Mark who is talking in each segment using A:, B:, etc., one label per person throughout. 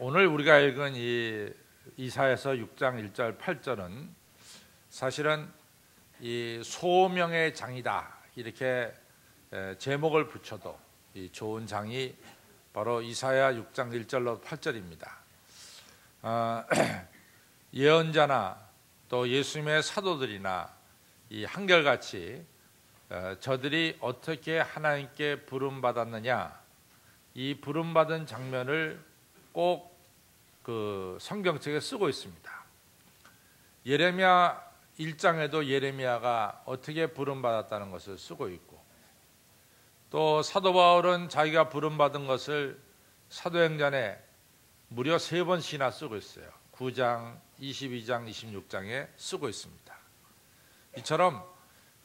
A: 오늘 우리가 읽은 이 이사야서 6장 1절 8절은 사실은 이 소명의 장이다 이렇게 제목을 붙여도 이 좋은 장이 바로 이사야 6장 1절로 8절입니다. 예언자나 또 예수님의 사도들이나 이 한결같이 저들이 어떻게 하나님께 부름받았느냐, 이 부름받은 장면을 꼭 그 성경책에 쓰고 있습니다. 예레미야 1장에도 예레미야가 어떻게 부름받았다는 것을 쓰고 있고, 또 사도 바울은 자기가 부름받은 것을 사도행전에 무려 3번씩이나 쓰고 있어요. 9장, 22장, 26장에 쓰고 있습니다. 이처럼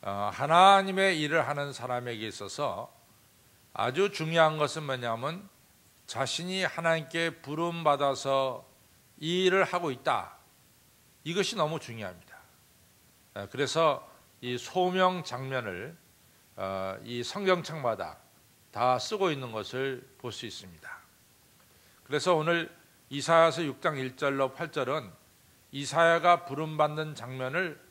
A: 하나님의 일을 하는 사람에게 있어서 아주 중요한 것은 뭐냐면 자신이 하나님께 부름받아서 이 일을 하고 있다. 이것이 너무 중요합니다. 그래서 이 소명 장면을 이 성경책마다 다 쓰고 있는 것을 볼 수 있습니다. 그래서 오늘 이사야서 6장 1절로 8절은 이사야가 부름받는 장면을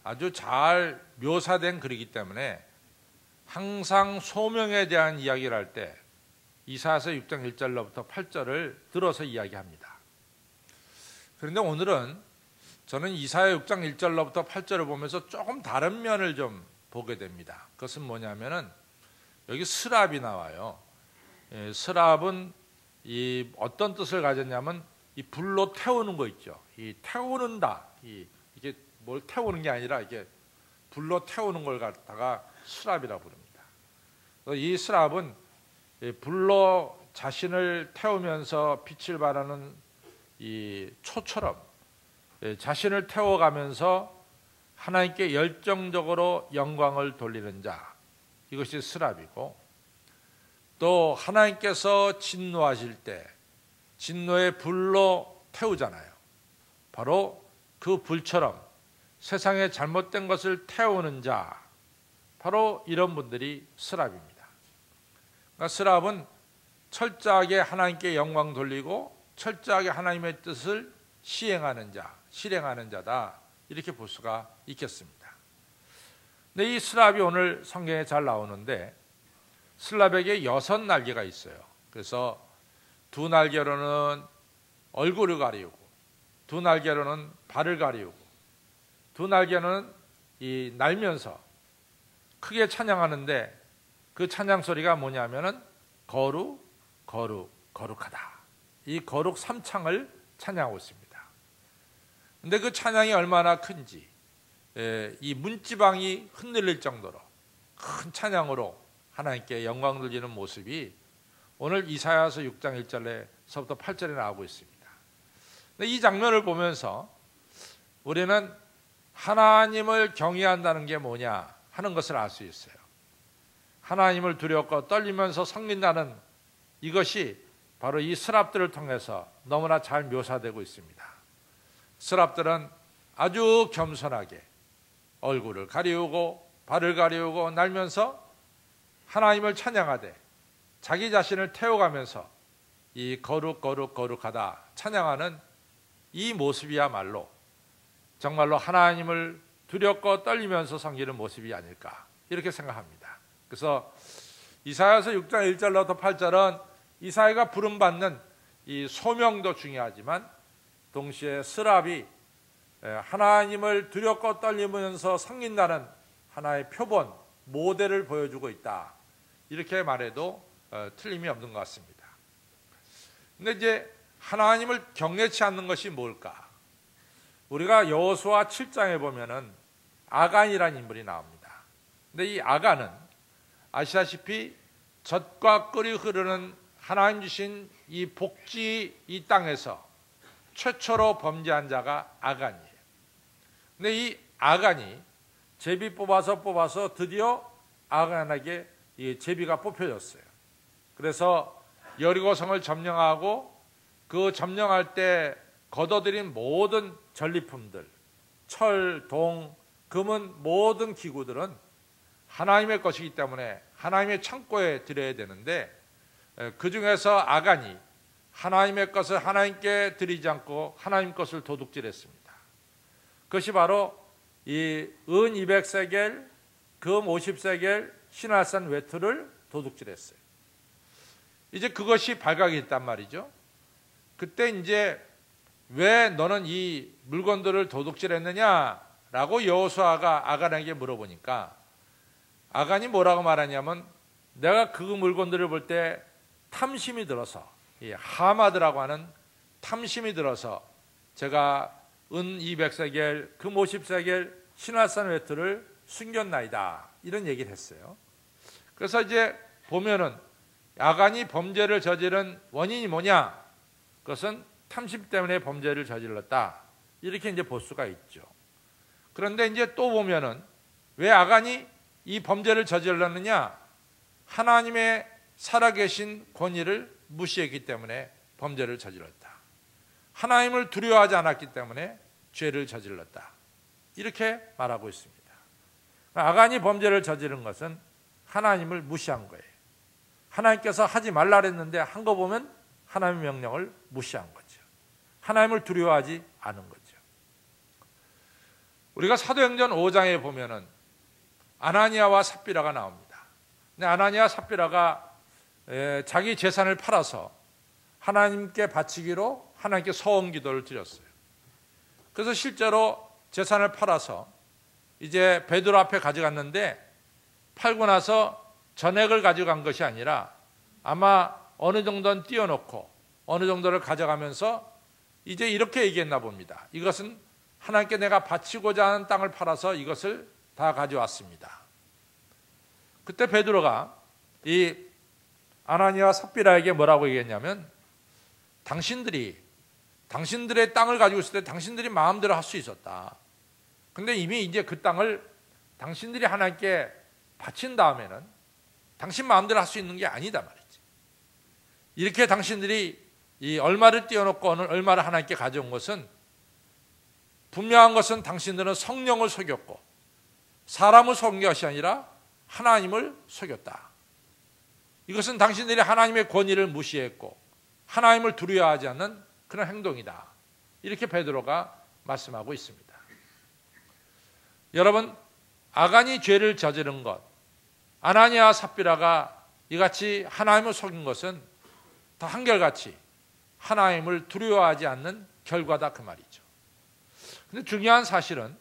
A: 아주 잘 묘사된 글이기 때문에 항상 소명에 대한 이야기를 할 때 이사야서 6장 1절로부터 8절을 들어서 이야기합니다. 그런데 오늘은 저는 이사야 6장 1절로부터 8절을 보면서 조금 다른 면을 좀 보게 됩니다. 그것은 뭐냐면은 여기 스랍이 나와요. 스랍은 이 어떤 뜻을 가졌냐면 이 불로 태우는 거 있죠. 이 태우는다. 이게 뭘 태우는 게 아니라 이게 불로 태우는 걸 갖다가 스랍이라고 부릅니다. 이 스랍은 불로 자신을 태우면서 빛을 발하는 이 초처럼 자신을 태워가면서 하나님께 열정적으로 영광을 돌리는 자, 이것이 스랍이고, 또 하나님께서 진노하실 때 진노의 불로 태우잖아요. 바로 그 불처럼 세상에 잘못된 것을 태우는 자, 바로 이런 분들이 스랍입니다. 그러니까 스랍은 철저하게 하나님께 영광 돌리고 철저하게 하나님의 뜻을 시행하는 자, 실행하는 자다, 이렇게 볼 수가 있겠습니다. 근데 이 스랍이 오늘 성경에 잘 나오는데 스랍에게 6날개가 있어요. 그래서 2날개로는 얼굴을 가리우고, 2날개로는 발을 가리우고, 2날개는 이 날면서 크게 찬양하는데 그 찬양 소리가 뭐냐면은 거룩, 거룩, 거룩하다. 이 거룩 3창을 찬양하고 있습니다. 근데 그 찬양이 얼마나 큰지, 이 문지방이 흔들릴 정도로 큰 찬양으로 하나님께 영광 돌리는 모습이 오늘 이사야서 6장 1절에서부터 8절에 나오고 있습니다. 근데 이 장면을 보면서 우리는 하나님을 경외한다는 게 뭐냐 하는 것을 알 수 있어요. 하나님을 두렵고 떨리면서 섬긴다는 이것이 바로 이 스랍들을 통해서 너무나 잘 묘사되고 있습니다. 스랍들은 아주 겸손하게 얼굴을 가리우고 발을 가리우고 날면서 하나님을 찬양하되 자기 자신을 태워가면서 이 거룩 거룩 거룩하다 찬양하는 이 모습이야말로 정말로 하나님을 두렵고 떨리면서 섬기는 모습이 아닐까, 이렇게 생각합니다. 그래서 이사야서 6장 1절로부터 8절은 이사야가 부름받는 이 소명도 중요하지만 동시에 스랍이 하나님을 두렵고 떨리면서 섬긴다는 하나의 표본, 모델을 보여주고 있다, 이렇게 말해도 틀림이 없는 것 같습니다. 근데 이제 하나님을 경외치 않는 것이 뭘까? 우리가 여호수아 7장에 보면은 아간이라는 인물이 나옵니다. 근데 이 아간은 아시다시피 젖과 꿀이 흐르는 하나님 주신 이 복지 이 땅에서 최초로 범죄한 자가 아간이에요. 근데 이 아간이 제비 뽑아서 드디어 아간에게 이 제비가 뽑혀졌어요. 그래서 여리고성을 점령하고 그 점령할 때 거둬들인 모든 전리품들, 철, 동, 금은 모든 기구들은 하나님의 것이기 때문에 하나님의 창고에 드려야 되는데 그 중에서 아간이 하나님의 것을 하나님께 드리지 않고 하나님 것을 도둑질했습니다. 그것이 바로 이 은 200세겔, 금 50세겔, 신할산 외투를 도둑질했어요. 이제 그것이 발각이 됐단 말이죠. 그때 이제 왜 너는 이 물건들을 도둑질했느냐라고 여호수아가 아간에게 물어보니까 아간이 뭐라고 말하냐면 내가 그 물건들을 볼 때 탐심이 들어서 이 하마드라고 하는 탐심이 들어서 제가 은 200세겔, 금 50세겔, 신할산 외투를 숨겼나이다 이런 얘기를 했어요. 그래서 이제 보면은 아간이 범죄를 저지른 원인이 뭐냐? 그것은 탐심 때문에 범죄를 저질렀다. 이렇게 이제 볼 수가 있죠. 그런데 이제 또 보면은 왜 아간이 이 범죄를 저질렀느냐? 하나님의 살아계신 권위를 무시했기 때문에 범죄를 저질렀다. 하나님을 두려워하지 않았기 때문에 죄를 저질렀다. 이렇게 말하고 있습니다. 아간이 범죄를 저지른 것은 하나님을 무시한 거예요. 하나님께서 하지 말라 그랬는데 한 거 보면 하나님의 명령을 무시한 거죠. 하나님을 두려워하지 않은 거죠. 우리가 사도행전 5장에 보면은 아나니아와 삽비라가 나옵니다. 근데 아나니아 삽비라가 자기 재산을 팔아서 하나님께 바치기로 하나님께 서원 기도를 드렸어요. 그래서 실제로 재산을 팔아서 이제 베드로 앞에 가져갔는데 팔고 나서 전액을 가져간 것이 아니라 아마 어느 정도는 띄워놓고 어느 정도를 가져가면서 이제 이렇게 얘기했나 봅니다. 이것은 하나님께 내가 바치고자 하는 땅을 팔아서 이것을 다 가져왔습니다. 그때 베드로가 이 아나니아와 삽비라에게 뭐라고 얘기했냐면 당신들의 땅을 가지고 있을 때 당신들이 마음대로 할 수 있었다. 근데 이미 이제 그 땅을 당신들이 하나님께 바친 다음에는 당신 마음대로 할 수 있는 게 아니다 말이지. 이렇게 당신들이 이 얼마를 띄워놓고 얼마를 하나님께 가져온 것은 분명한 것은 당신들은 성령을 속였고 사람을 속인 것이 아니라 하나님을 속였다. 이것은 당신들이 하나님의 권위를 무시했고 하나님을 두려워하지 않는 그런 행동이다. 이렇게 베드로가 말씀하고 있습니다. 여러분, 아간이 죄를 저지른 것, 아나니아와 삽비라가 이같이 하나님을 속인 것은 다 한결같이 하나님을 두려워하지 않는 결과다 그 말이죠. 근데 중요한 사실은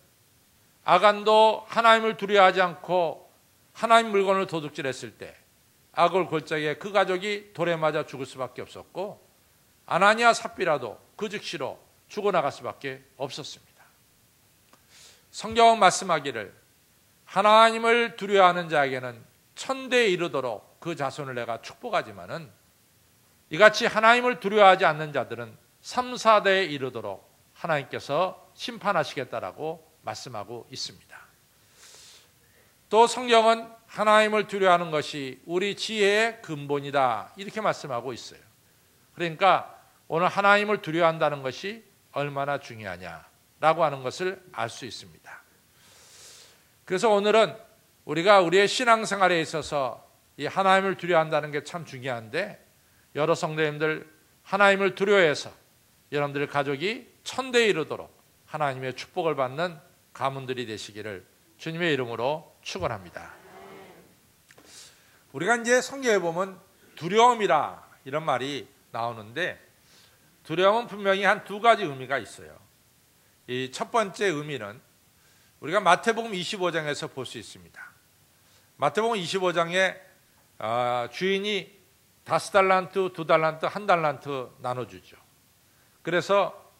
A: 아간도 하나님을 두려워하지 않고 하나님 물건을 도둑질했을 때 악을 골짜기에 그 가족이 돌에 맞아 죽을 수밖에 없었고 아나니아 삽비라도 그 즉시로 죽어나갈 수밖에 없었습니다. 성경은 말씀하기를 하나님을 두려워하는 자에게는 천대에 이르도록 그 자손을 내가 축복하지만은 이같이 하나님을 두려워하지 않는 자들은 3, 4대에 이르도록 하나님께서 심판하시겠다라고 말씀하고 있습니다. 또 성경은 하나님을 두려워하는 것이 우리 지혜의 근본이다 이렇게 말씀하고 있어요. 그러니까 오늘 하나님을 두려워한다는 것이 얼마나 중요하냐라고 하는 것을 알 수 있습니다. 그래서 오늘은 우리가 우리의 신앙생활에 있어서 이 하나님을 두려워한다는 게 참 중요한데 여러 성도님들 하나님을 두려워해서 여러분들의 가족이 천대에 이르도록 하나님의 축복을 받는 가문들이 되시기를 주님의 이름으로 축원합니다. 우리가 이제 성경에 보면 두려움이라 이런 말이 나오는데 두려움은 분명히 한 두 가지 의미가 있어요. 이 첫 번째 의미는 우리가 마태복음 25장에서 볼 수 있습니다. 마태복음 25장에 주인이 5달란트, 2달란트, 1달란트 나눠주죠. 그래서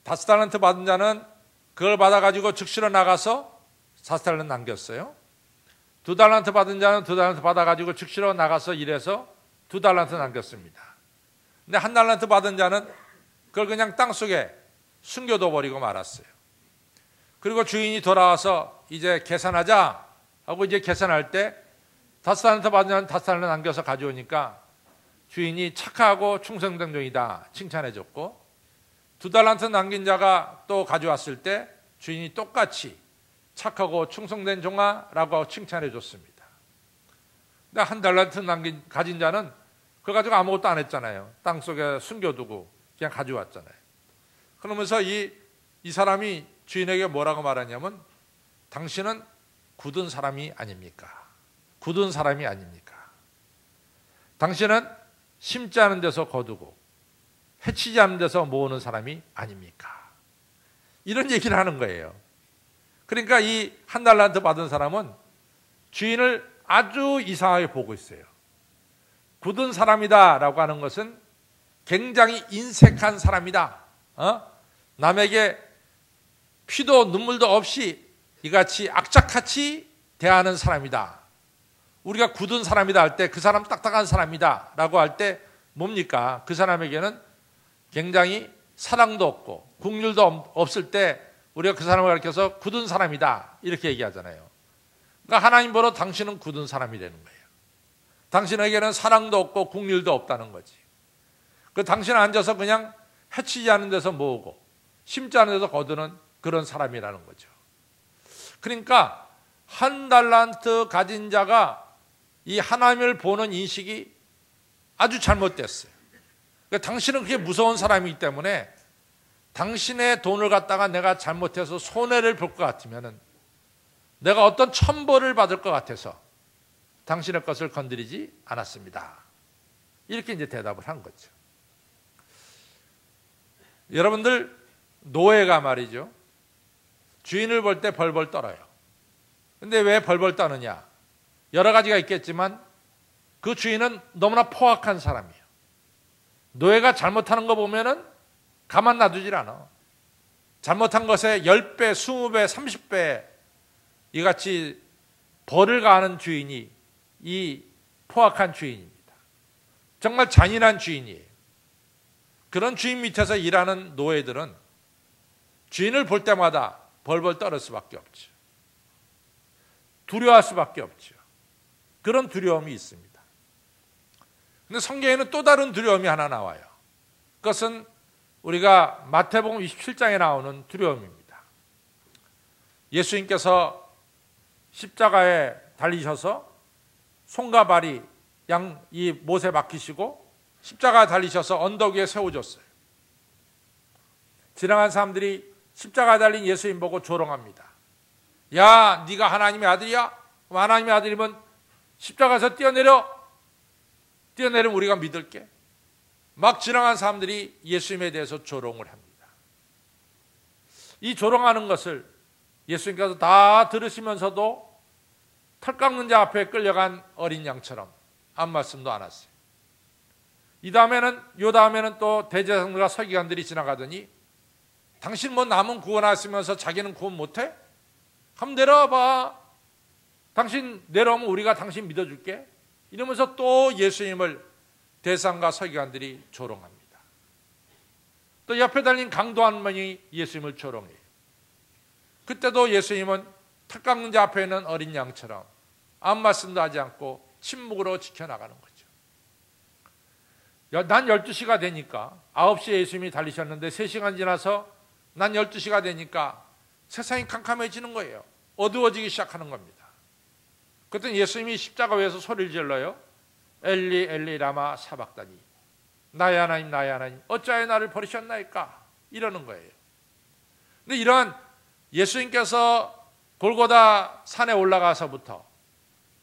A: 5달란트 받은 자는 그걸 받아가지고 즉시로 나가서 4달란트 남겼어요. 2달란트 받은 자는 2달란트 받아가지고 즉시로 나가서 일해서 2달란트 남겼습니다. 근데 1달란트 받은 자는 그걸 그냥 땅속에 숨겨둬 버리고 말았어요. 그리고 주인이 돌아와서 이제 계산하자 하고 이제 계산할 때 5달란트 받은 자는 5달란트 남겨서 가져오니까 주인이 착하고 충성된 종이다 칭찬해줬고 2달란트 남긴 자가 또 가져왔을 때 주인이 똑같이 착하고 충성된 종아라고 칭찬해줬습니다. 근데 1달란트 가진 자는 그거 가지고 아무것도 안 했잖아요. 땅속에 숨겨두고 그냥 가져왔잖아요. 그러면서 이 사람이 주인에게 뭐라고 말하냐면 당신은 굳은 사람이 아닙니까? 굳은 사람이 아닙니까? 당신은 심지 않은 데서 거두고 해치지 않은 데서 모으는 사람이 아닙니까? 이런 얘기를 하는 거예요. 그러니까 이 한 달란트 받은 사람은 주인을 아주 이상하게 보고 있어요. 굳은 사람이다 라고 하는 것은 굉장히 인색한 사람이다. 남에게 피도 눈물도 없이 이같이 악착같이 대하는 사람이다. 우리가 굳은 사람이다 할 때 그 사람 딱딱한 사람이다 라고 할 때 뭡니까? 그 사람에게는 굉장히 사랑도 없고 긍휼도 없을 때 우리가 그 사람을 가리켜서 굳은 사람이다 이렇게 얘기하잖아요. 그러니까 하나님 보러 당신은 굳은 사람이 되는 거예요. 당신에게는 사랑도 없고 긍휼도 없다는 거지. 그 당신은 앉아서 그냥 해치지 않은 데서 모으고 심지 않은 데서 거두는 그런 사람이라는 거죠. 그러니까 한 달란트 가진 자가 이 하나님을 보는 인식이 아주 잘못됐어요. 그러니까 당신은 그게 무서운 사람이기 때문에 당신의 돈을 갖다가 내가 잘못해서 손해를 볼 것 같으면 내가 어떤 천벌을 받을 것 같아서 당신의 것을 건드리지 않았습니다. 이렇게 이제 대답을 한 거죠. 여러분들 노예가 말이죠. 주인을 볼 때 벌벌 떨어요. 근데 왜 벌벌 떠느냐? 여러 가지가 있겠지만 그 주인은 너무나 포악한 사람이에요. 노예가 잘못하는 거 보면은 가만 놔두질 않아. 잘못한 것에 10배, 20배, 30배 이같이 벌을 가하는 주인이 이 포악한 주인입니다. 정말 잔인한 주인이에요. 그런 주인 밑에서 일하는 노예들은 주인을 볼 때마다 벌벌 떨을 수밖에 없죠. 두려워할 수밖에 없죠. 그런 두려움이 있습니다. 그런데 성경에는 또 다른 두려움이 하나 나와요. 그것은 우리가 마태복음 27장에 나오는 두려움입니다. 예수님께서 십자가에 달리셔서 손과 발이 이 못에 박히시고 십자가에 달리셔서 언덕 위에 세워졌어요. 지나간 사람들이 십자가에 달린 예수님 보고 조롱합니다. 야, 네가 하나님의 아들이야? 하나님의 아들이면 십자가에서 뛰어내리면 우리가 믿을게. 막 지나간 사람들이 예수님에 대해서 조롱을 합니다. 이 조롱하는 것을 예수님께서 다 들으시면서도 털 깎는 자 앞에 끌려간 어린 양처럼 아무 말씀도 안 하세요. 요 다음에는 또 대제사장들과 서기관들이 지나가더니 당신 뭐 남은 구원하시면서 자기는 구원 못해? 한번 내려와봐. 당신 내려오면 우리가 당신 믿어줄게. 이러면서 또 예수님을 대상과 서기관들이 조롱합니다. 또 옆에 달린 강도 한 명이 예수님을 조롱해요. 그때도 예수님은 털 깎는 자 앞에 있는 어린 양처럼 아무 말씀도 하지 않고 침묵으로 지켜나가는 거죠. 난 12시가 되니까 9시에 예수님이 달리셨는데 3시간 지나서 난 12시가 되니까 세상이 캄캄해지는 거예요. 어두워지기 시작하는 겁니다. 그때 예수님이 십자가 위에서 소리를 질러요. 엘리 엘리 라마 사박다니, 나의 하나님 나의 하나님 어찌하여 나를 버리셨나이까, 이러는 거예요. 근데 이러한 예수님께서 골고다 산에 올라가서부터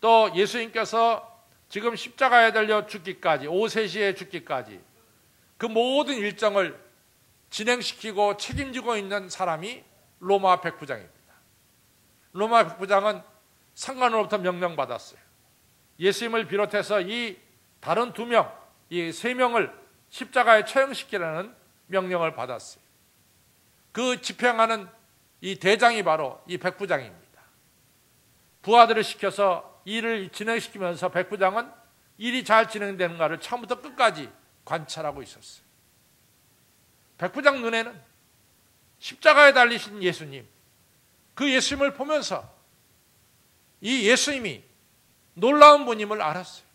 A: 또 예수님께서 지금 십자가에 달려 죽기까지, 오후 3시에 죽기까지 그 모든 일정을 진행시키고 책임지고 있는 사람이 로마 백부장입니다. 로마 백부장은 상관으로부터 명령받았어요. 예수님을 비롯해서 이 다른 2명, 이 3명을 십자가에 처형시키라는 명령을 받았어요. 그 집행하는 이 대장이 바로 이 백부장입니다. 부하들을 시켜서 일을 진행시키면서 백부장은 일이 잘 진행되는가를 처음부터 끝까지 관찰하고 있었어요. 백부장 눈에는 십자가에 달리신 예수님, 그 예수님을 보면서 이 예수님이 놀라운 분임을 알았어요.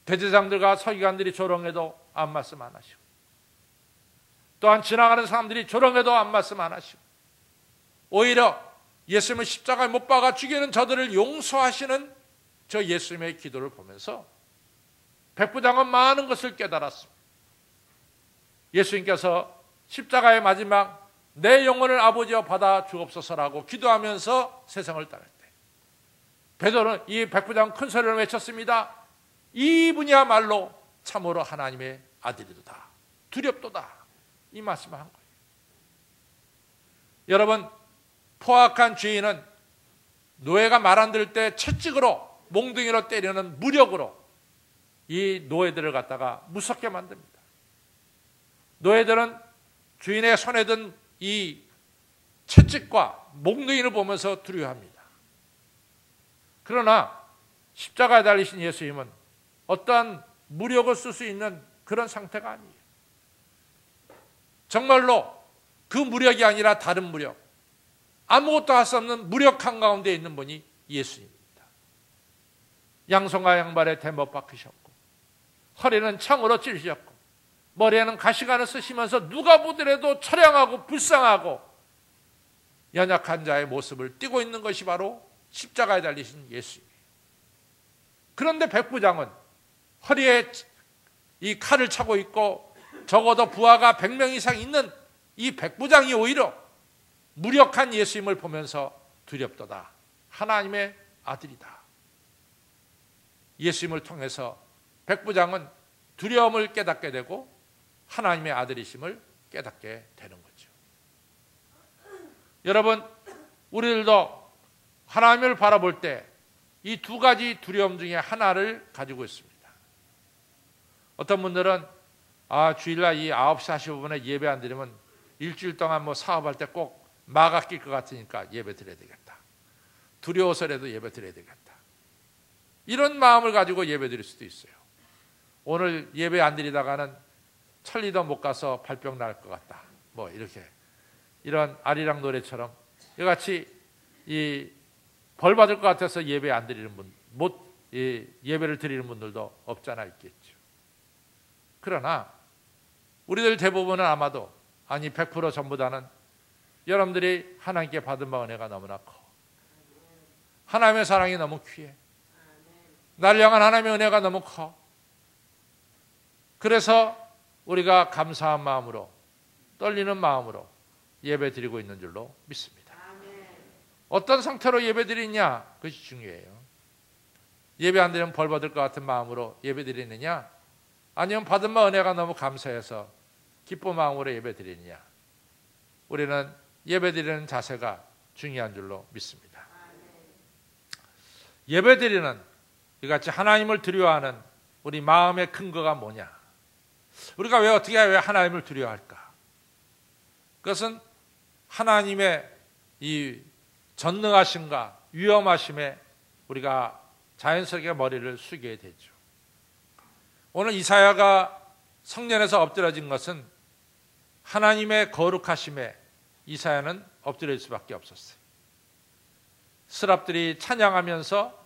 A: 대제사장들과 서기관들이 조롱해도 아무 말씀 안 하시고, 또한 지나가는 사람들이 조롱해도 아무 말씀 안 하시고, 오히려 예수님을 십자가에 못 박아 죽이는 저들을 용서하시는 저 예수님의 기도를 보면서 백부장은 많은 것을 깨달았습니다. 예수님께서 십자가의 마지막 내 영혼을 아버지여 받아 주옵소서라고 기도하면서 세상을 떠날 때 베드로는 이 백부장 큰 소리를 외쳤습니다. 이분이야말로 참으로 하나님의 아들이도다. 두렵도다. 이 말씀을 한 거예요. 여러분, 포악한 죄인은 노예가 말 안 들을 때 채찍으로 몽둥이로 때리는 무력으로 이 노예들을 갖다가 무섭게 만듭니다. 노예들은 주인의 손에 든 이 채찍과 몽둥이를 보면서 두려워합니다. 그러나 십자가에 달리신 예수님은 어떠한 무력을 쓸 수 있는 그런 상태가 아니에요. 정말로 그 무력이 아니라 다른 무력, 아무것도 할 수 없는 무력 한가운데 있는 분이 예수님입니다. 양손과 양발에 대못 박히셨고 허리는 창으로 찌르셨고 머리에는 가시관을 쓰시면서 누가 보더라도 처량하고 불쌍하고 연약한 자의 모습을 띠고 있는 것이 바로 십자가에 달리신 예수님이에요. 그런데 백부장은 허리에 이 칼을 차고 있고 적어도 부하가 100명 이상 있는 이 백부장이 오히려 무력한 예수님을 보면서 두렵도다. 하나님의 아들이다. 예수님을 통해서 백부장은 두려움을 깨닫게 되고 하나님의 아들이심을 깨닫게 되는 거죠. 여러분, 우리들도 하나님을 바라볼 때 이 두 가지 두려움 중에 하나를 가지고 있습니다. 어떤 분들은 주일날 이 9시 45분에 예배 안 드리면 일주일 동안 사업할 때 꼭 마가 낄 것 같으니까 예배 드려야 되겠다. 두려워서라도 예배 드려야 되겠다. 이런 마음을 가지고 예배 드릴 수도 있어요. 오늘 예배 안 드리다가는 천리도 못 가서 발병 날 것 같다. 이렇게 이런 아리랑 노래처럼 이같이 이 벌 받을 것 같아서 예배 안 드리는 분, 예배를 드리는 분들도 없잖아 있겠죠. 그러나 우리들 대부분은 아마도 100% 전부다는 여러분들이 하나님께 받은 바 은혜가 너무나 커. 하나님의 사랑이 너무 귀해. 나를 향한 하나님의 은혜가 너무 커. 그래서 우리가 감사한 마음으로 떨리는 마음으로 예배 드리고 있는 줄로 믿습니다. 어떤 상태로 예배 드리냐? 그것이 중요해요. 예배 안 드리면 벌 받을 것 같은 마음으로 예배 드리느냐? 아니면 받은 바 은혜가 너무 감사해서 기쁜 마음으로 예배 드리느냐? 우리는 예배 드리는 자세가 중요한 줄로 믿습니다. 예배 드리는 이같이 하나님을 두려워하는 우리 마음의 근거가 뭐냐? 우리가 왜 하나님을 두려워할까? 그것은 하나님의 이 전능하심과 위엄하심에 우리가 자연스럽게 머리를 숙이게 되죠. 오늘 이사야가 성전에서 엎드려진 것은 하나님의 거룩하심에 이사야는 엎드릴 수밖에 없었어요. 스랍들이 찬양하면서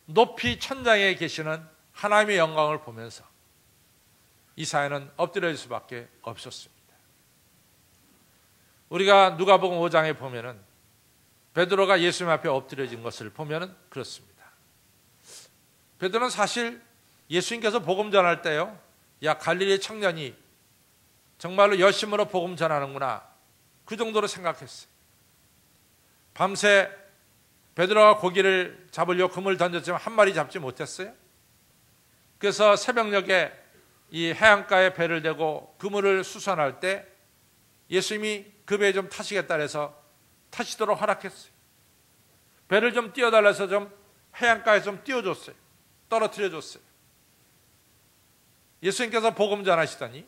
A: 높이 천장에 계시는 하나님의 영광을 보면서 이사야는 엎드릴 수밖에 없었습니다. 우리가 누가복음 5장에 보면은 베드로가 예수님 앞에 엎드려진 것을 보면은 그렇습니다. 베드로는 사실 예수님께서 복음 전할 때요, 야 갈릴리 청년이 정말로 열심으로 복음 전하는구나, 그 정도로 생각했어요. 밤새 베드로가 고기를 잡으려고 그물을 던졌지만 한 마리 잡지 못했어요. 그래서 새벽녘에 이 해안가에 배를 대고 그물을 수선할 때 예수님이 그 배에 좀 타시겠다 해서 타시도록 허락했어요. 배를 좀 띄워달라서 좀 해안가에 좀 띄워줬어요. 떨어뜨려줬어요. 예수님께서 복음 전하시더니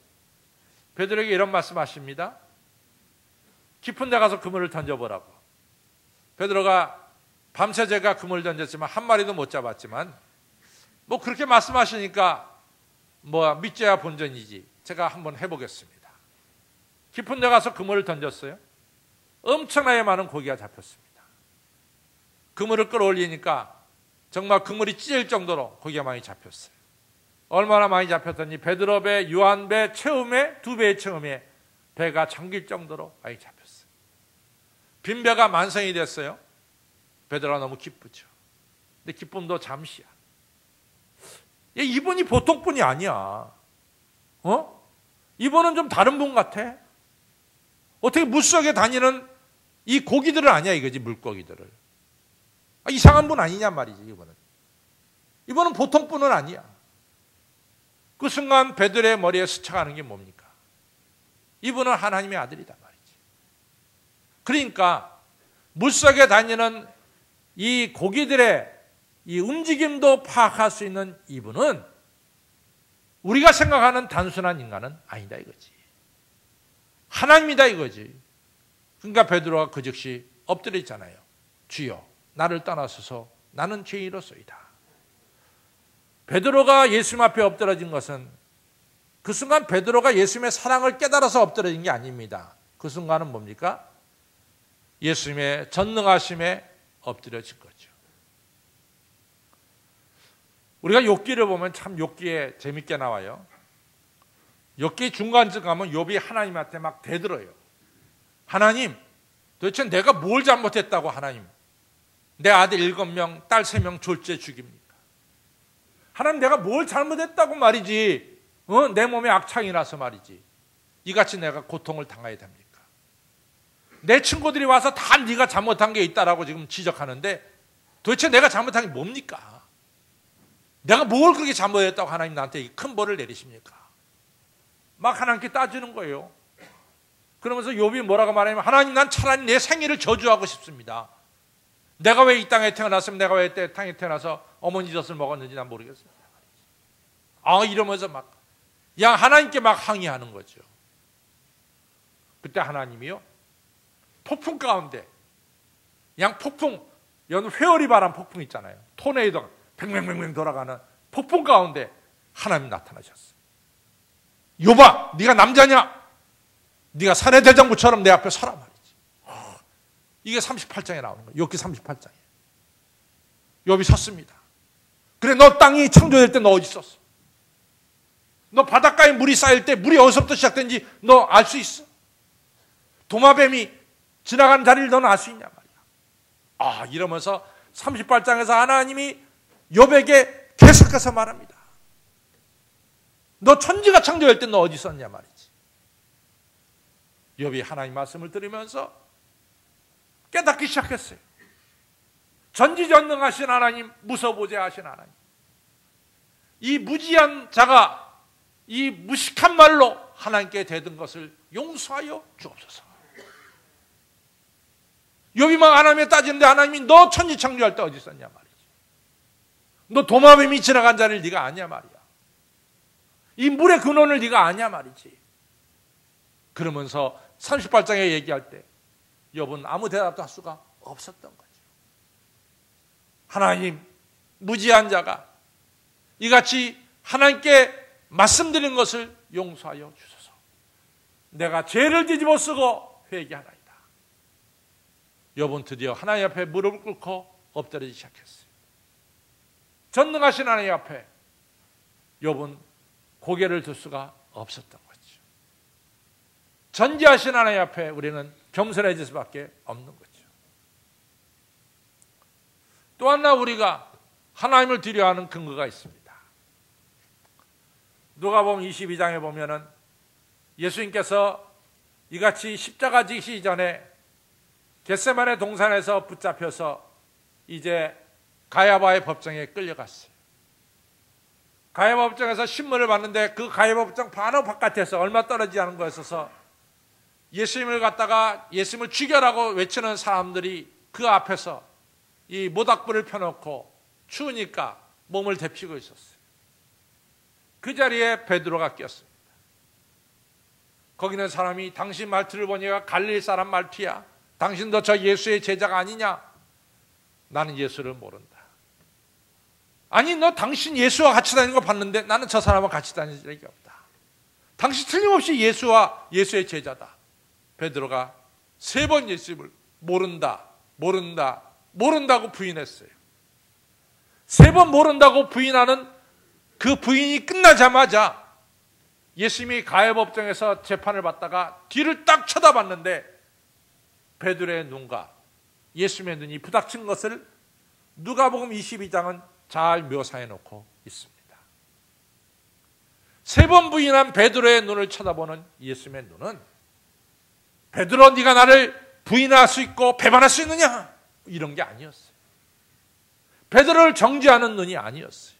A: 베드로에게 이런 말씀하십니다. 깊은 데 가서 그물을 던져보라고. 베드로가 밤새 제가 그물을 던졌지만 한 마리도 못 잡았지만 그렇게 말씀하시니까 믿져야 본전이지, 제가 한번 해보겠습니다. 깊은 데 가서 그물을 던졌어요. 엄청나게 많은 고기가 잡혔습니다. 그물을 끌어올리니까 정말 그물이 찢을 정도로 고기가 많이 잡혔어요. 얼마나 많이 잡혔더니 베드로 배, 요한 배 처음에 2배의 처음에 배가 잠길 정도로 많이 잡혔어요. 빈 배가 만성이 됐어요. 베드로가 너무 기쁘죠. 근데 기쁨도 잠시야. 이분이 보통 분이 아니야. 이분은 좀 다른 분 같아. 어떻게 물속에 다니는 이 고기들을 아냐 이거지, 물고기들을. 이상한 분 아니냐 말이지, 이분은. 이분은 보통 분은 아니야. 그 순간 베드로의 머리에 스쳐가는 게 뭡니까? 이분은 하나님의 아들이다 말이지. 그러니까 물속에 다니는 이 고기들의 이 움직임도 파악할 수 있는 이분은 우리가 생각하는 단순한 인간은 아니다 이거지. 하나님이다 이거지. 그러니까 베드로가 그 즉시 엎드려 있잖아요. 주여, 나를 떠나소서, 나는 죄인이로소이다. 베드로가 예수님 앞에 엎드러진 것은 그 순간 베드로가 예수님의 사랑을 깨달아서 엎드러진 게 아닙니다. 그 순간은 뭡니까? 예수님의 전능하심에 엎드려진 거죠. 우리가 욥기를 보면 참 욥기에 재밌게 나와요. 욥기 중간쯤 가면 욥이 하나님한테 막 대들어요. 하나님, 도대체 내가 뭘 잘못했다고 하나님, 내 아들 7명, 딸 3명 졸지에 죽입니까? 하나님, 내가 뭘 잘못했다고 말이지, 내 몸에 악창이 나서 말이지, 이같이 내가 고통을 당해야 됩니까? 내 친구들이 와서 다 네가 잘못한 게 있다라고 지금 지적하는데 도대체 내가 잘못한 게 뭡니까? 내가 뭘 그렇게 잘못했다고 하나님 나한테 큰 벌을 내리십니까? 막 하나님께 따지는 거예요. 그러면서 욥이 뭐라고 말하냐면, 하나님, 난 차라리 내 생일을 저주하고 싶습니다. 내가 왜 이 땅에 태어났으면, 내가 왜 이 땅에 태어나서 어머니 젖을 먹었는지 난 모르겠습니다. 이러면서 막 하나님께 막 항의하는 거죠. 그때 하나님이요, 폭풍 가운데, 폭풍, 회오리 바람 폭풍 있잖아요. 토네이도가 뱅뱅뱅뱅 돌아가는 폭풍 가운데 하나님 나타나셨어요. 욥아, 네가 남자냐? 네가 산의 대장부처럼 내 앞에 서라 말이지. 이게 38장에 나오는 거예요. 욥기 38장에. 욥이 섰습니다. 그래, 너 땅이 창조될 때 너 어디 있었어? 너 바닷가에 물이 쌓일 때 물이 어디서부터 시작된지 너 알 수 있어? 도마뱀이 지나간 자리를 너는 알 수 있냐 말이야. 이러면서 38장에서 하나님이 욥에게 계속해서 말합니다. 너 천지가 창조될 때 너 어디 있었냐 말이지. 욥이 하나님 말씀을 들으면서 깨닫기 시작했어요. 전지전능하신 하나님, 무서보제하신 하나님, 이 무지한 자가 이 무식한 말로 하나님께 대든 것을 용서하여 주옵소서. 욥이 막 하나님에 따지는데, 하나님이 너 천지 창조할 때 어디 있었냐 말이지. 너 도마뱀이 지나간 자리를 네가 아냐 말이야. 이 물의 근원을 네가 아냐 말이지. 그러면서 38장에 얘기할 때 욥은 아무 대답도 할 수가 없었던 거죠. 하나님, 무지한 자가 이같이 하나님께 말씀드린 것을 용서하여 주소서. 내가 죄를 뒤집어 쓰고 회개하나이다. 욥은 드디어 하나님 앞에 무릎을 꿇고 엎드리기 시작했어요. 전능하신 하나님 앞에 욥은 고개를 들 수가 없었던 거죠. 전지하신 하나님 앞에 우리는 겸손해질 수밖에 없는 거죠. 또 하나 우리가 하나님을 두려워하는 근거가 있습니다. 누가복음 22장에 보면은 예수님께서 이같이 십자가 지시기 전에 겟세마네 동산에서 붙잡혀서 이제 가야바의 법정에 끌려갔어요. 가야바 법정에서 신문을 봤는데 그 가야바 법정 바로 바깥에서 얼마 떨어지지 않은 거에 있어서 예수님을 갖다가 예수님을 죽여라고 외치는 사람들이 그 앞에서 이 모닥불을 펴놓고 추우니까 몸을 데피고 있었어요. 그 자리에 베드로가 꼈습니다. 거기는 사람이 당신 말투를 보니까 갈릴리 사람 말투야. 당신도 저 예수의 제자가 아니냐? 나는 예수를 모른다. 아니, 너 당신 예수와 같이 다니는 거 봤는데 나는 저 사람과 같이 다닌 적이 없다. 당신 틀림없이 예수와 예수의 제자다. 베드로가 3번 예수님을 모른다고 부인했어요. 3번 모른다고 부인하는 그 부인이 끝나자마자 예수님이 가야법정에서 재판을 받다가 뒤를 딱 쳐다봤는데 베드로의 눈과 예수님의 눈이 부닥친 것을 누가복음 22장은 잘 묘사해 놓고 있습니다. 3번 부인한 베드로의 눈을 쳐다보는 예수님의 눈은 베드로, 네가 나를 부인할 수 있고 배반할 수 있느냐? 이런 게 아니었어요. 베드로를 정죄하는 눈이 아니었어요.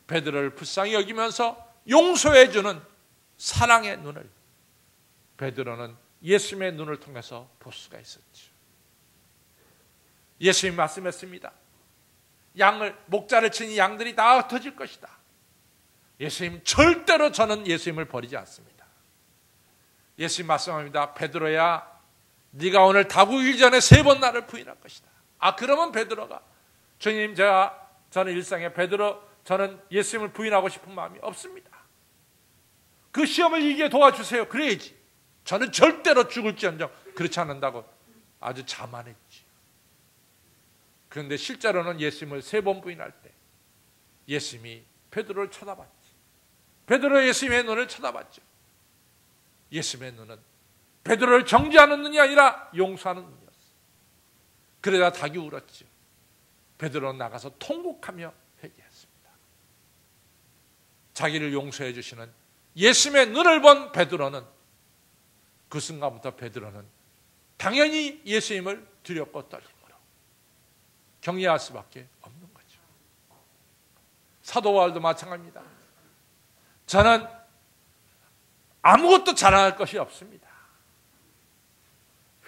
A: 베드로를 불쌍히 여기면서 용서해 주는 사랑의 눈을 베드로는 예수님의 눈을 통해서 볼 수가 있었죠. 예수님이 말씀했습니다. 목자를 치니 양들이 다 흩어질 것이다. 예수님, 절대로 저는 예수님을 버리지 않습니다. 예수님 말씀합니다. 베드로야, 네가 오늘 다구기 전에 3번 나를 부인할 것이다. 그러면 베드로가, 주님, 저는 일상에 저는 예수님을 부인하고 싶은 마음이 없습니다. 그 시험을 이기게 도와주세요. 그래야지. 저는 절대로 죽을지언정 그렇지 않는다고 아주 자만했지. 그런데 실제로는 예수님을 3번 부인할 때 예수님이 베드로를 쳐다봤지. 베드로 예수님의 눈을 쳐다봤죠. 예수님의 눈은 베드로를 정죄하는 눈이 아니라 용서하는 눈이었어요. 그러다 닭이 울었죠. 베드로는 나가서 통곡하며 회개했습니다. 자기를 용서해 주시는 예수님의 눈을 본 베드로는 그 순간부터 베드로는 당연히 예수님을 두렵고 떨림으로 경외할 수밖에 없는 거죠. 사도 바울도 마찬가지입니다. 저는 아무것도 자랑할 것이 없습니다.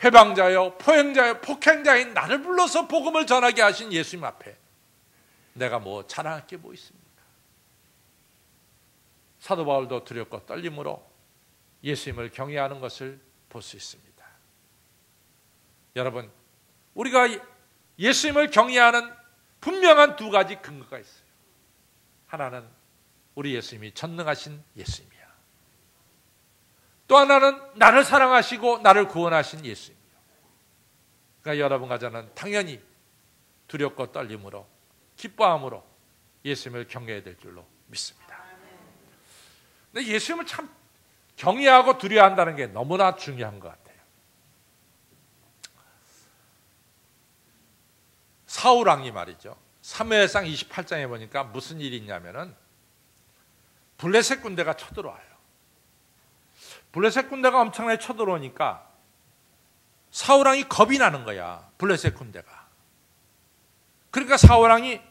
A: 회방자요, 포행자요, 폭행자인 나를 불러서 복음을 전하게 하신 예수님 앞에 내가 뭐 자랑할 게 뭐 있습니까? 사도 바울도 두렵고 떨림으로 예수님을 경외하는 것을 볼 수 있습니다. 여러분, 우리가 예수님을 경외하는 분명한 2가지 근거가 있어요. 하나는 우리 예수님이 전능하신 예수님이야. 또 하나는 나를 사랑하시고 나를 구원하신 예수님이요. 그러니까 여러분과 저는 당연히 두렵고 떨림으로 기뻐함으로 예수님을 경외해야 될 줄로 믿습니다. 근데 예수님을 참 경외하고 두려워한다는 게 너무나 중요한 것 같아요. 사울 왕이 말이죠. 사무엘상 28장에 보니까 무슨 일이 있냐면은 블레셋 군대가 쳐들어와요. 블레셋 군대가 엄청나게 쳐들어오니까 사울 왕이 겁이 나는 거야. 블레셋 군대가. 그러니까 사울 왕이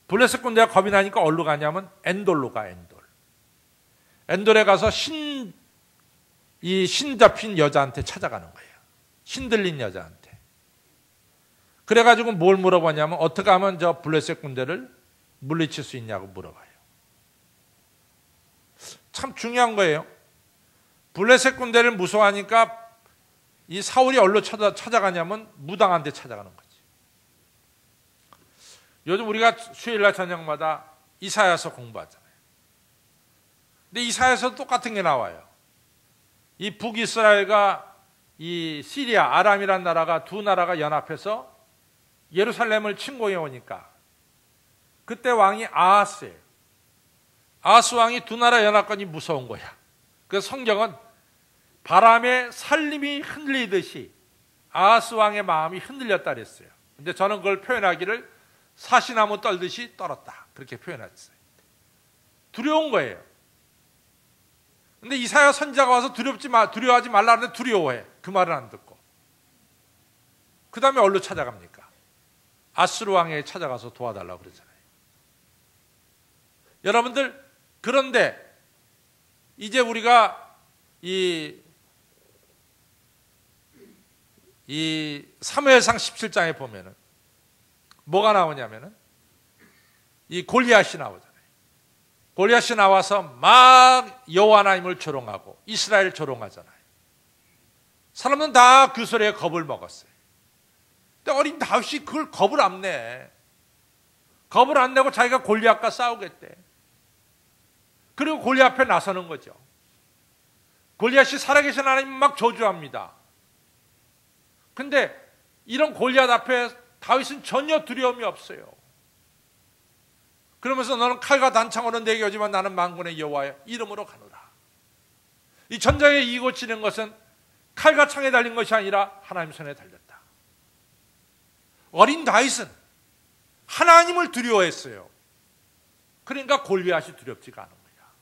A: 블레셋 군대가 겁이 나니까 어디로 가냐면 엔돌로 가. 엔돌에 가서 신 잡힌 여자한테 찾아가는 거예요. 신 들린 여자한테. 그래가지고 뭘 물어보냐면 어떻게 하면 저 블레셋 군대를 물리칠 수 있냐고 물어봐요. 참 중요한 거예요. 블레셋 군대를 무서워하니까 이 사울이 어디로 찾아가냐면 무당한테 찾아가는 거지. 요즘 우리가 수요일날 저녁마다 이사야서 공부하잖아요. 근데 이사야서 똑같은 게 나와요. 이 북이스라엘과 이 시리아, 아람이란 나라가 2 나라가 연합해서 예루살렘을 침공해 오니까 그때 왕이 아하스예요. 아하스 왕이 2 나라 연합군이 무서운 거야. 그래서 성경은 바람에 살림이 흔들리듯이 아하스 왕의 마음이 흔들렸다 그랬어요. 근데 저는 그걸 표현하기를 사시나무 떨듯이 떨었다. 그렇게 표현했어요. 두려운 거예요. 근데 이사야 선지자가 와서 두려워하지 말라 하는데 두려워해. 그 말은 안 듣고. 그 다음에 어디로 찾아갑니까? 아수르 왕에게 찾아가서 도와달라고 그러잖아요. 여러분들, 그런데 이제 우리가 이 사무엘상 17장에 보면은 뭐가 나오냐면은 이 골리앗이 나오잖아요. 골리앗이 나와서 막 여호와 하나님을 조롱하고 이스라엘을 조롱하잖아요. 사람은 다 그 소리에 겁을 먹었어요. 근데 어린 다윗이 그걸 겁을 안 내. 겁을 안 내고 자기가 골리앗과 싸우겠대. 그리고 골리앗 앞에 나서는 거죠. 골리앗이 살아계신 하나님 막 저주합니다. 근데 이런 골리앗 앞에 다윗은 전혀 두려움이 없어요. 그러면서 너는 칼과 단창으로 내게 오지만 나는 만군의 여호와의 이름으로 가노라. 이 전쟁에 이기고 지는 것은 칼과 창에 달린 것이 아니라 하나님 손에 달렸다. 어린 다윗은 하나님을 두려워했어요. 그러니까 골리앗이 두렵지가 않은 거야.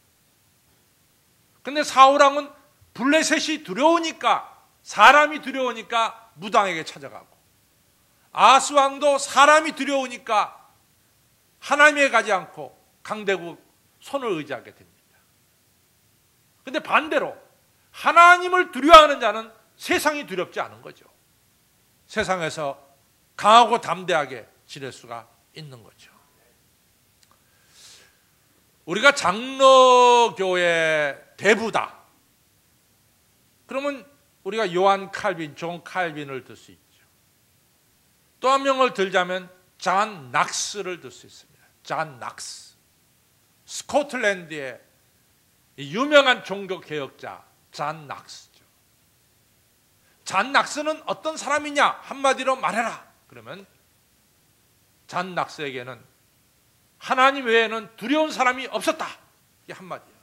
A: 근데 사울왕은 블레셋이 두려우니까, 사람이 두려우니까 무당에게 찾아가고, 아하스왕도 사람이 두려우니까 하나님에 가지 않고 강대국 손을 의지하게 됩니다. 근데 반대로 하나님을 두려워하는 자는 세상이 두렵지 않은 거죠. 세상에서 강하고 담대하게 지낼 수가 있는 거죠. 우리가 장로교의 대부다. 그러면 우리가 요한 칼빈, 존 칼빈을 들 수 있죠. 또 한 명을 들자면 잔 낙스를 들 수 있습니다. 잔 낙스. 스코틀랜드의 유명한 종교개혁자 잔 낙스죠. 잔 낙스는 어떤 사람이냐? 한마디로 말해라. 그러면 잔 낙스에게는 하나님 외에는 두려운 사람이 없었다. 이게 한마디야.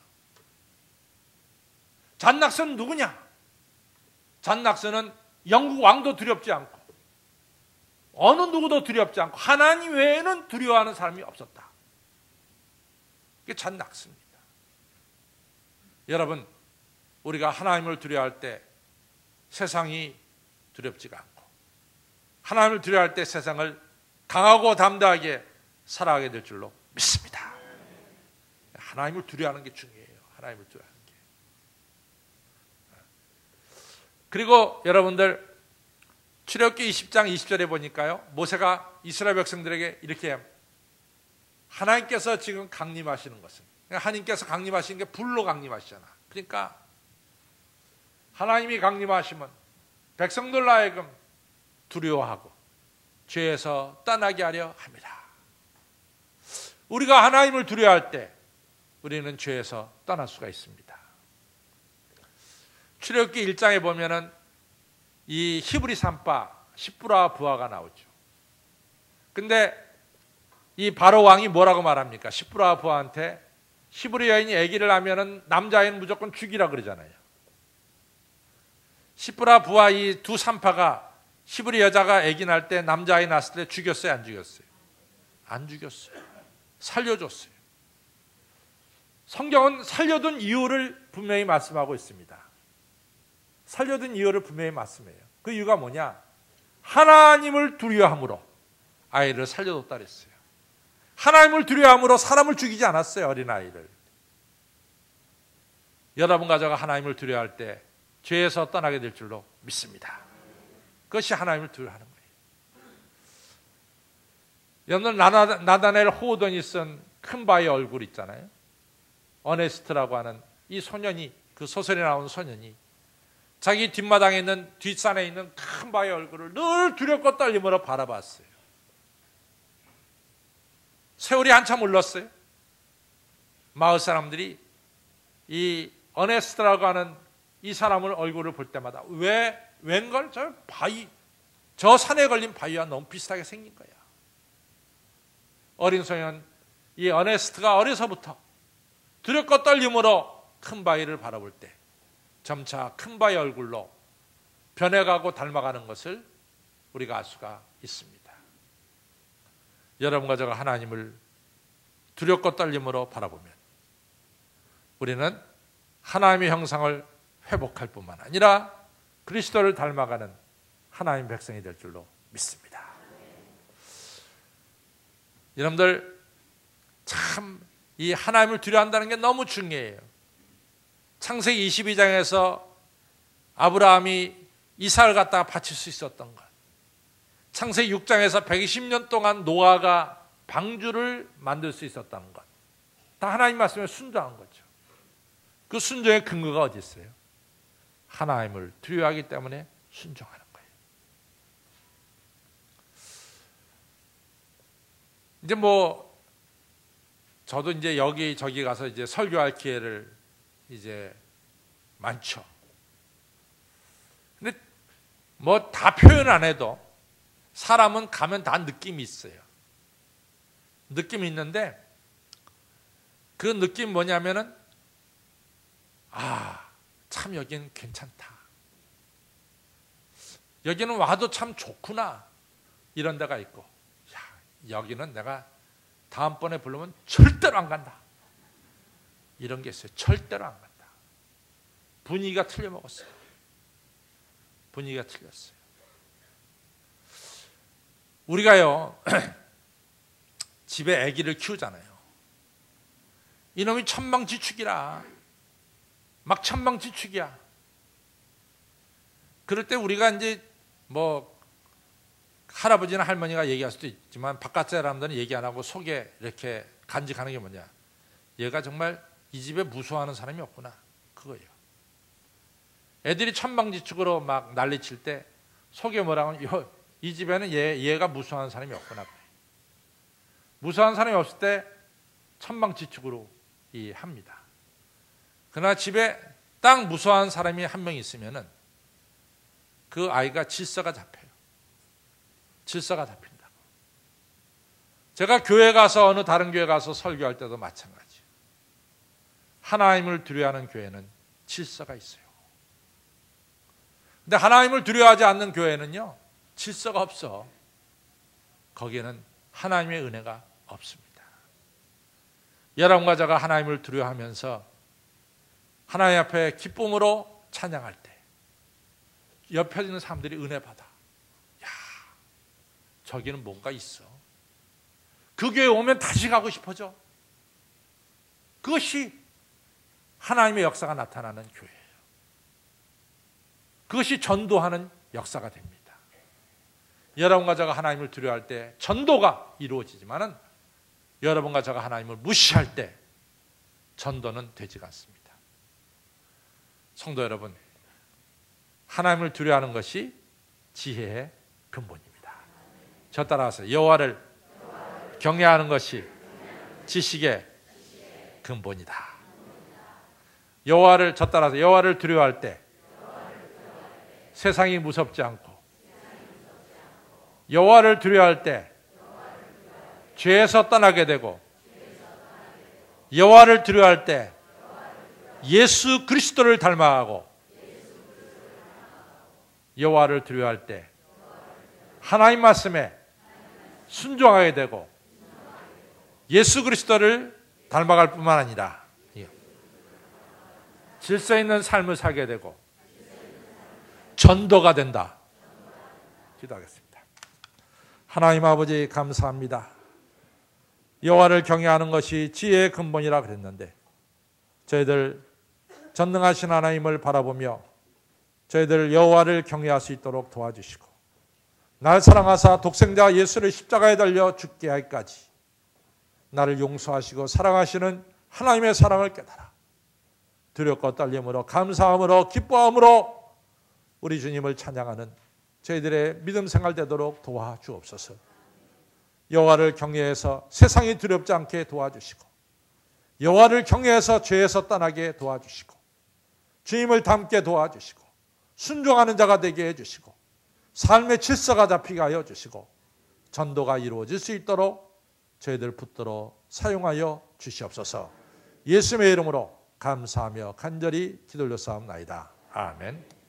A: 잔 낙스는 누구냐? 잔 낙스는 영국 왕도 두렵지 않고 어느 누구도 두렵지 않고 하나님 외에는 두려워하는 사람이 없었다. 이게 잔 낙스입니다. 여러분, 우리가 하나님을 두려워할 때 세상이 두렵지가 않고 하나님을 두려워할 때 세상을 강하고 담대하게 살아가게 될 줄로 믿습니다. 하나님을 두려워하는 게 중요해요. 하나님을 두려워하는 게. 그리고 여러분들 출애굽기 20장 20절에 보니까요, 모세가 이스라엘 백성들에게 이렇게 하나님께서 지금 강림하시는 것은, 하나님께서 강림하시는 게 불로 강림하시잖아. 그러니까 하나님이 강림하시면 백성들 하여금 두려워하고 죄에서 떠나게 하려 합니다. 우리가 하나님을 두려워할 때 우리는 죄에서 떠날 수가 있습니다. 출애굽기 1장에 보면은 이 히브리 산파 십부라 부하가 나오죠. 근데 이 바로 왕이 뭐라고 말합니까? 십부라 부하한테 히브리 여인이 아기를 하면은 남자아이는 무조건 죽이라 그러잖아요. 십부라 부하 이 두 산파가 히브리 여자가 아기 낳을 때 남자아이 낳았을 때 죽였어요, 안 죽였어요? 안 죽였어요. 살려줬어요. 성경은 살려둔 이유를 분명히 말씀하고 있습니다. 살려둔 이유를 분명히 말씀해요. 그 이유가 뭐냐? 하나님을 두려워함으로 아이를 살려줬다 그랬어요. 하나님을 두려워함으로 사람을 죽이지 않았어요, 어린아이를. 여러분 가정가 하나님을 두려워할 때 죄에서 떠나게 될 줄로 믿습니다. 그것이 하나님을 두려워하는 거예요. 여러분, 나다넬 호우던이 쓴 큰 바위 얼굴 있잖아요. 어네스트라고 하는 이 소년이, 그 소설에 나오는 소년이 자기 뒷마당에 있는, 뒷산에 있는 큰 바위 얼굴을 늘 두렵고 떨림으로 바라봤어요. 세월이 한참 흘렀어요. 마을 사람들이 이 어네스트라고 하는 이 사람을 얼굴을 볼 때마다 웬걸 저 바위, 저 산에 걸린 바위와 너무 비슷하게 생긴 거야. 어린 소년 이 어네스트가 어려서부터 두렵고 떨림으로 큰 바위를 바라볼 때 점차 큰 바위 얼굴로 변해가고 닮아가는 것을 우리가 알 수가 있습니다. 여러분과 제가 하나님을 두렵고 떨림으로 바라보면 우리는 하나님의 형상을 회복할 뿐만 아니라 그리스도를 닮아가는 하나님 백성이 될 줄로 믿습니다. 여러분들 참 이 하나님을 두려워한다는 게 너무 중요해요. 창세기 22장에서 아브라함이 이삭을 갖다가 바칠 수 있었던 것, 창세기 6장에서 120년 동안 노아가 방주를 만들 수 있었다는 것, 다 하나님 말씀에 순종한 거죠. 그 순종의 근거가 어디 있어요? 하나님을 두려워하기 때문에 순종하는 거예요. 이제 저도 이제 저기 가서 이제 설교할 기회를 이제 많죠. 근데 다 표현 안 해도 사람은 가면 다 느낌이 있어요. 느낌이 있는데 그 느낌 뭐냐면은 참 여기는 괜찮다. 여기는 와도 참 좋구나. 이런 데가 있고, 여기는 내가 다음번에 부르면 절대로 안 간다. 이런 게 있어요. 절대로 안 간다. 분위기가 틀려 먹었어요. 분위기가 틀렸어요. 우리가요 집에 아기를 키우잖아요. 이놈이 천방지축이라, 막 천방지축이야. 그럴 때 우리가 이제 뭐 할아버지나 할머니가 얘기할 수도 있지만 바깥 사람들은 얘기 안 하고 속에 이렇게 간직하는 게 뭐냐, 얘가 정말 이 집에 무서워하는 사람이 없구나, 그거예요. 애들이 천방지축으로 막 난리칠 때 속에 뭐라고 하면 이 집에는 얘가 무서워하는 사람이 없구나. 무서워하는 사람이 없을 때 천방지축으로 합니다. 그러나 집에 딱 무서워하는 사람이 한 명 있으면은 그 아이가 질서가 잡혀요. 질서가 잡힌다. 제가 교회 가서 어느 다른 교회 가서 설교할 때도 마찬가지. 하나님을 두려워하는 교회는 질서가 있어요. 근데 하나님을 두려워하지 않는 교회는요, 질서가 없어. 거기에는 하나님의 은혜가 없습니다. 여러분과 제가 하나님을 두려워하면서 하나님 앞에 기쁨으로 찬양할 때 옆에 있는 사람들이 은혜 받아. 야, 저기는 뭔가 있어. 그 교회 오면 다시 가고 싶어져. 그것이 하나님의 역사가 나타나는 교회예요. 그것이 전도하는 역사가 됩니다. 여러분과 제가 하나님을 두려워할 때 전도가 이루어지지만은 여러분과 제가 하나님을 무시할 때 전도는 되지가 않습니다. 성도 여러분, 하나님을 두려워하는 것이 지혜의 근본입니다. 저 따라하세요. 여호와를 경외하는 것이 지식의 근본이다. 여호와를, 저 따라서 여호와를 두려워할 때 세상이 무섭지 않고, 여호와를 두려워할 때 죄에서 떠나게 되고, 여호와를 두려워할 때 예수 그리스도를 닮아가고, 여호와를 두려워할 때 하나님 말씀에 순종하게 되고 예수 그리스도를 닮아갈 뿐만 아니라 질서 있는 삶을 살게 되고 전도가 된다. 기도하겠습니다. 하나님 아버지, 감사합니다. 여호와를 경외하는 것이 지혜의 근본이라 그랬는데 저희들 전능하신 하나님을 바라보며 저희들 여호와를 경외할 수 있도록 도와주시고, 날 사랑하사 독생자 예수를 십자가에 달려 죽게 하기까지 나를 용서하시고 사랑하시는 하나님의 사랑을 깨달아 두렵고 떨림으로, 감사함으로, 기뻐함으로 우리 주님을 찬양하는 저희들의 믿음 생활 되도록 도와주옵소서. 여호와를 경외해서 세상이 두렵지 않게 도와주시고, 여호와를 경외해서 죄에서 떠나게 도와주시고, 주님을 닮게 도와주시고, 순종하는 자가 되게 해주시고, 삶의 질서가 잡히게 하여 주시고, 전도가 이루어질 수 있도록 저희들 붙들어 사용하여 주시옵소서. 예수님의 이름으로 감사하며 간절히 기도를 싸움나이다. 아멘.